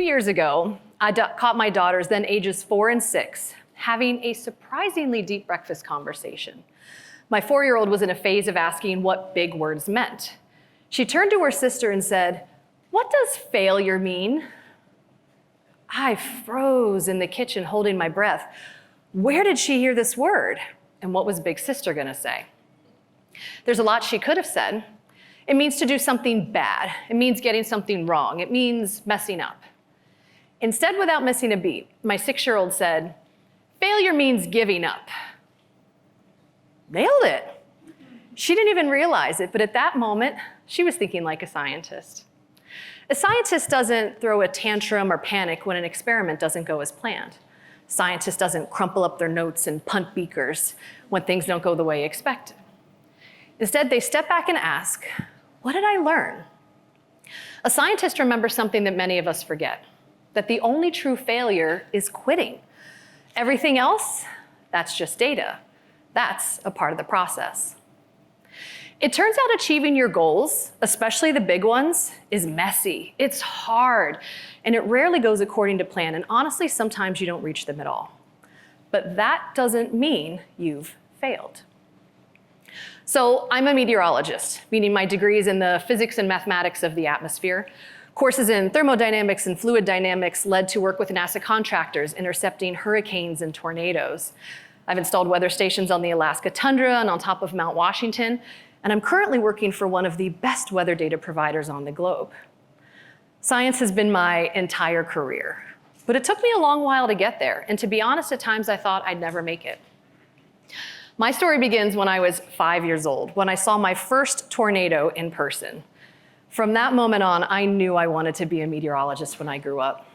years ago, I caught my daughters, then ages 4 and 6, having a surprisingly deep breakfast conversation. My 4-year-old was in a phase of asking what big words meant. She turned to her sister and said, "What does failure mean?" I froze in the kitchen, holding my breath. Where did she hear this word? And what was big sister gonna say? There's a lot she could have said. It means to do something bad. It means getting something wrong. It means messing up. Instead, without missing a beat, my 6-year-old said, "Failure means giving up." Nailed it. She didn't even realize it, but at that moment, she was thinking like a scientist. A scientist doesn't throw a tantrum or panic when an experiment doesn't go as planned. A scientist doesn't crumple up their notes and punt beakers when things don't go the way expected. Instead, they step back and ask, what did I learn? A scientist remembers something that many of us forget, that the only true failure is quitting. Everything else, that's just data. That's a part of the process. It turns out achieving your goals, especially the big ones, is messy. It's hard, and it rarely goes according to plan, and honestly, sometimes you don't reach them at all. But that doesn't mean you've failed. So I'm a meteorologist, meaning my degree is in the physics and mathematics of the atmosphere. Courses in thermodynamics and fluid dynamics led to work with NASA contractors intercepting hurricanes and tornadoes. I've installed weather stations on the Alaska tundra and on top of Mount Washington, and I'm currently working for one of the best weather data providers on the globe. Science has been my entire career, but it took me a long while to get there, and to be honest, at times I thought I'd never make it. My story begins when I was 5 years old, when I saw my first tornado in person. From that moment on, I knew I wanted to be a meteorologist when I grew up.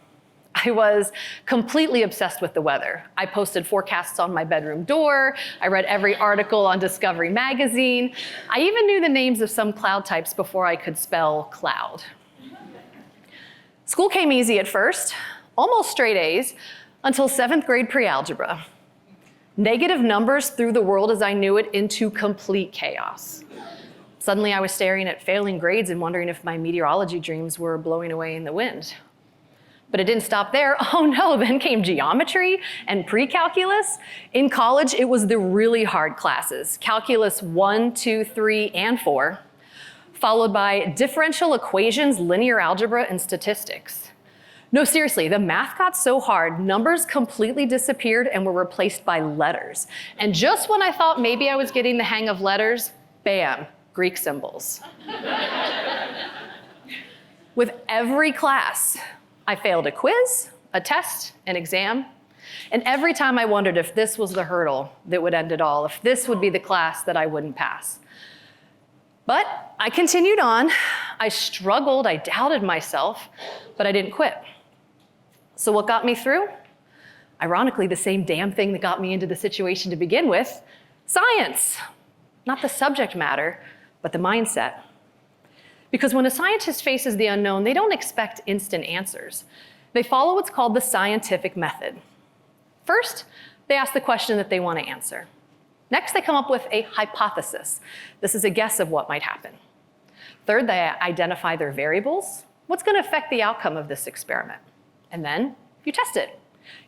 I was completely obsessed with the weather. I posted forecasts on my bedroom door. I read every article on Discovery magazine. I even knew the names of some cloud types before I could spell cloud. School came easy at first, almost straight A's, until 7th grade pre-algebra. Negative numbers threw the world as I knew it into complete chaos. Suddenly I was staring at failing grades and wondering if my meteorology dreams were blowing away in the wind. But it didn't stop there. Oh no, then came geometry and pre-calculus. In college, it was the really hard classes, calculus 1, 2, 3, and 4, followed by differential equations, linear algebra, and statistics. No, seriously, the math got so hard, numbers completely disappeared and were replaced by letters. And just when I thought maybe I was getting the hang of letters, bam, Greek symbols. With every class, I failed a quiz, a test, an exam, and every time I wondered if this was the hurdle that would end it all, if this would be the class that I wouldn't pass. But I continued on. I struggled, I doubted myself, but I didn't quit. So what got me through? Ironically, the same damn thing that got me into the situation to begin with, science. Not the subject matter, but the mindset. Because when a scientist faces the unknown, they don't expect instant answers. They follow what's called the scientific method. First, they ask the question that they want to answer. Next, they come up with a hypothesis. This is a guess of what might happen. Third, they identify their variables. What's going to affect the outcome of this experiment? And then you test it.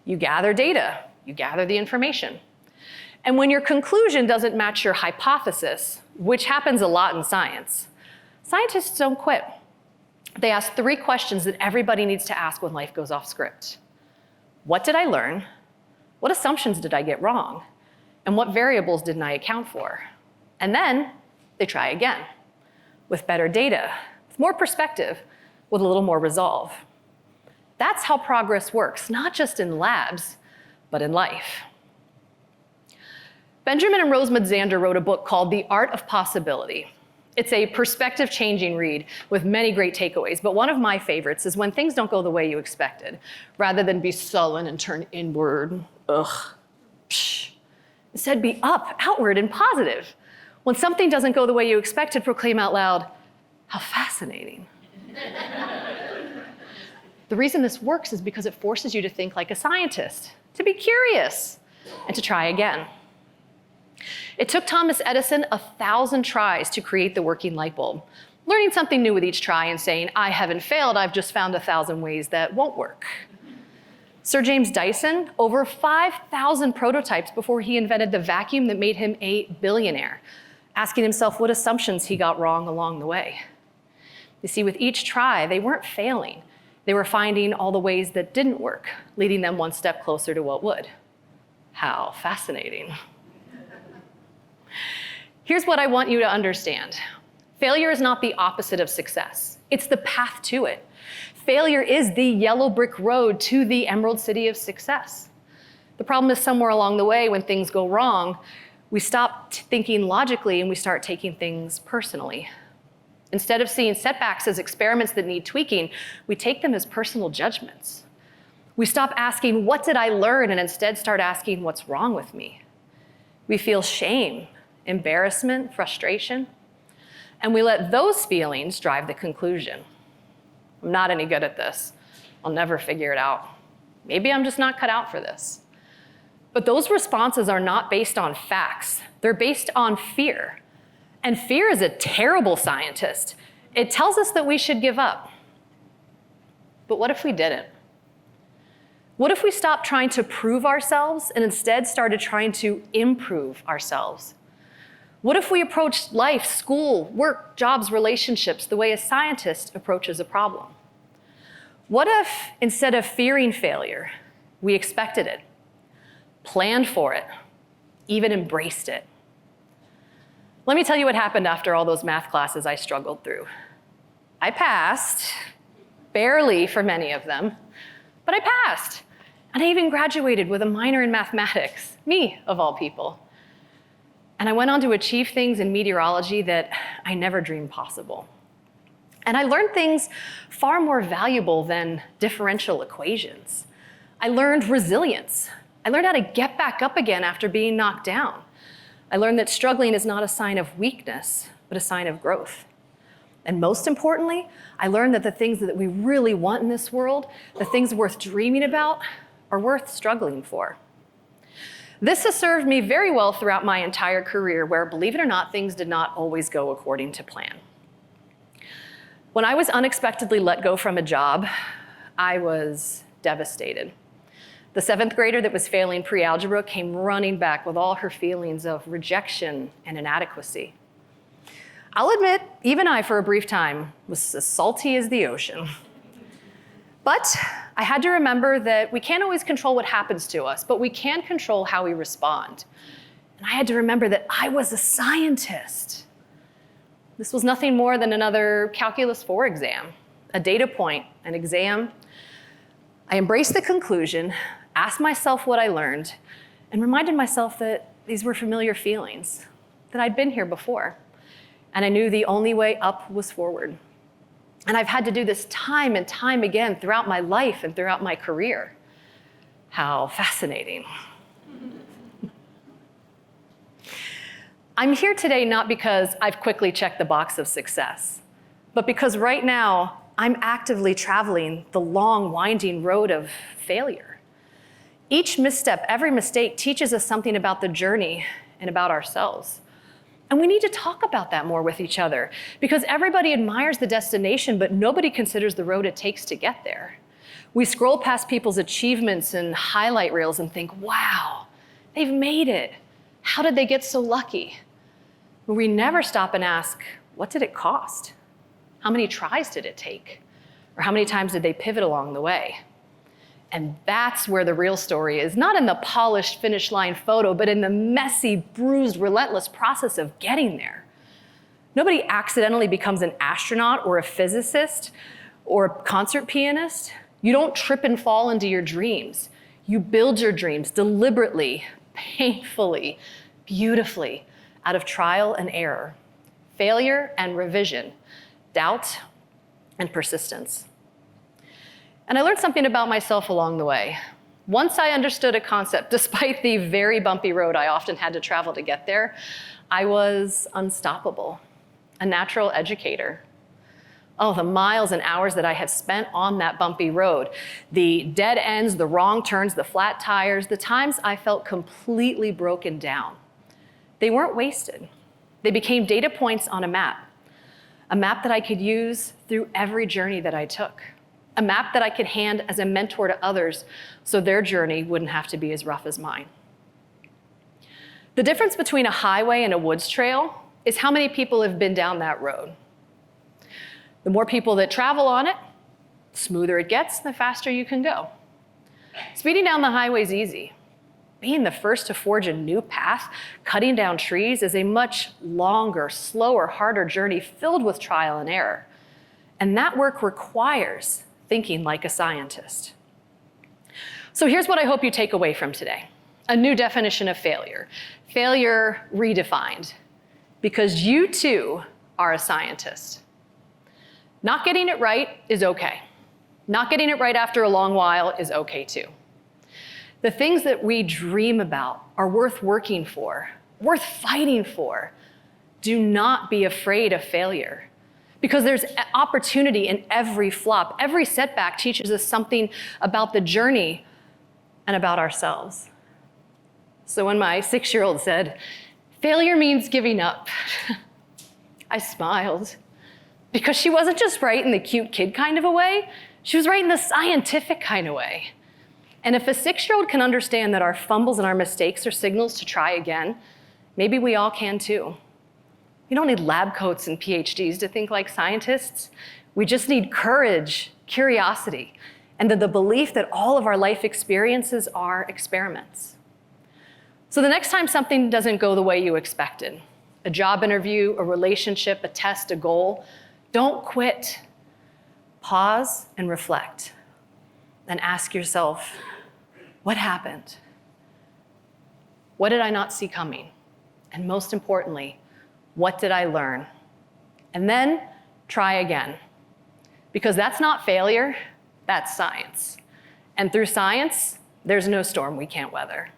You gather data. You gather the information. And when your conclusion doesn't match your hypothesis, which happens a lot in science, scientists don't quit. They ask 3 questions that everybody needs to ask when life goes off script. What did I learn? What assumptions did I get wrong? And what variables didn't I account for? And then they try again, with better data, with more perspective, with a little more resolve. That's how progress works, not just in labs, but in life. Benjamin and Rosemond Zander wrote a book called The Art of Possibility. It's a perspective-changing read with many great takeaways, but one of my favorites is when things don't go the way you expected, rather than be sullen and turn inward, psh. Instead, be up, outward, and positive. When something doesn't go the way you expected, proclaim out loud, how fascinating. The reason this works is because it forces you to think like a scientist, to be curious, and to try again. It took Thomas Edison 1,000 tries to create the working light bulb. learning something new with each try and saying, I haven't failed, I've just found 1,000 ways that won't work. Sir James Dyson, over 5,000 prototypes before he invented the vacuum that made him a billionaire, asking himself what assumptions he got wrong along the way. You see, with each try, they weren't failing. They were finding all the ways that didn't work, leading them one step closer to what would. How fascinating. Here's what I want you to understand. Failure is not the opposite of success. It's the path to it. Failure is the yellow brick road to the Emerald City of success. The problem is somewhere along the way when things go wrong, we stop thinking logically and we start taking things personally. Instead of seeing setbacks as experiments that need tweaking, we take them as personal judgments. We stop asking, what did I learn? And instead start asking, what's wrong with me? We feel shame, embarrassment, frustration, and we let those feelings drive the conclusion. I'm not any good at this. I'll never figure it out. Maybe I'm just not cut out for this. But those responses are not based on facts. They're based on fear. And fear is a terrible scientist. It tells us that we should give up. But what if we didn't? What if we stopped trying to prove ourselves and instead started trying to improve ourselves? What if we approached life, school, work, jobs, relationships the way a scientist approaches a problem? What if, instead of fearing failure, we expected it, planned for it, even embraced it? Let me tell you what happened after all those math classes I struggled through. I passed, barely for many of them, but I passed. And I even graduated with a minor in mathematics, me of all people. And I went on to achieve things in meteorology that I never dreamed possible. And I learned things far more valuable than differential equations. I learned resilience. I learned how to get back up again after being knocked down. I learned that struggling is not a sign of weakness, but a sign of growth. And most importantly, I learned that the things that we really want in this world, the things worth dreaming about, are worth struggling for. This has served me very well throughout my entire career, where, believe it or not, things did not always go according to plan. When I was unexpectedly let go from a job, I was devastated. The 7th grader that was failing pre-algebra came running back with all her feelings of rejection and inadequacy. I'll admit, even I, for a brief time, was as salty as the ocean. But I had to remember that we can't always control what happens to us, but we can control how we respond. And I had to remember that I was a scientist. This was nothing more than another Calculus 4 exam, a data point, an exam. I embraced the conclusion, asked myself what I learned, and reminded myself that these were familiar feelings, that I'd been here before. And I knew the only way up was forward. And I've had to do this time and time again throughout my life and throughout my career. How fascinating. I'm here today not because I've quickly checked the box of success, but because right now I'm actively traveling the long, winding road of failure. Each misstep, every mistake teaches us something about the journey and about ourselves. And we need to talk about that more with each other, because everybody admires the destination, but nobody considers the road it takes to get there. We scroll past people's achievements and highlight reels and think, wow, they've made it. How did they get so lucky? But we never stop and ask, what did it cost? How many tries did it take? Or how many times did they pivot along the way? And that's where the real story is, not in the polished finish line photo, but in the messy, bruised, relentless process of getting there. Nobody accidentally becomes an astronaut or a physicist or a concert pianist. You don't trip and fall into your dreams. You build your dreams deliberately, painfully, beautifully, out of trial and error, failure and revision, doubt and persistence. And I learned something about myself along the way. Once I understood a concept, despite the very bumpy road I often had to travel to get there, I was unstoppable, a natural educator. Oh, the miles and hours that I have spent on that bumpy road, the dead ends, the wrong turns, the flat tires, the times I felt completely broken down. They weren't wasted. They became data points on a a map that I could use through every journey that I took, a map that I could hand as a mentor to others so their journey wouldn't have to be as rough as mine. The difference between a highway and a woods trail is how many people have been down that road. The more people that travel on it, the smoother it gets, the faster you can go. Speeding down the highway is easy. Being the first to forge a new path, cutting down trees, is a much longer, slower, harder journey filled with trial and error. And that work requires thinking like a scientist. So here's what I hope you take away from today. A new definition of failure. Failure redefined. Because you too are a scientist. Not getting it right is okay. Not getting it right after a long while is okay too. The things that we dream about are worth working for, worth fighting for. Do not be afraid of failure, because there's opportunity in every flop. Every setback teaches us something about the journey and about ourselves. So when my 6-year-old said, "Failure means giving up," I smiled, because she wasn't just right in the cute kid kind of a way, she was right in the scientific kind of way. And if a 6-year-old can understand that our fumbles and our mistakes are signals to try again, maybe we all can too. We don't need lab coats and PhDs to think like scientists. We just need courage, curiosity, and the belief that all of our life experiences are experiments. So the next time something doesn't go the way you expected, a job interview, a relationship, a test, a goal, don't quit. Pause and reflect. And ask yourself, what happened? What did I not see coming? And most importantly, what did I learn? And then try again. Because that's not failure, that's science. And through science, there's no storm we can't weather.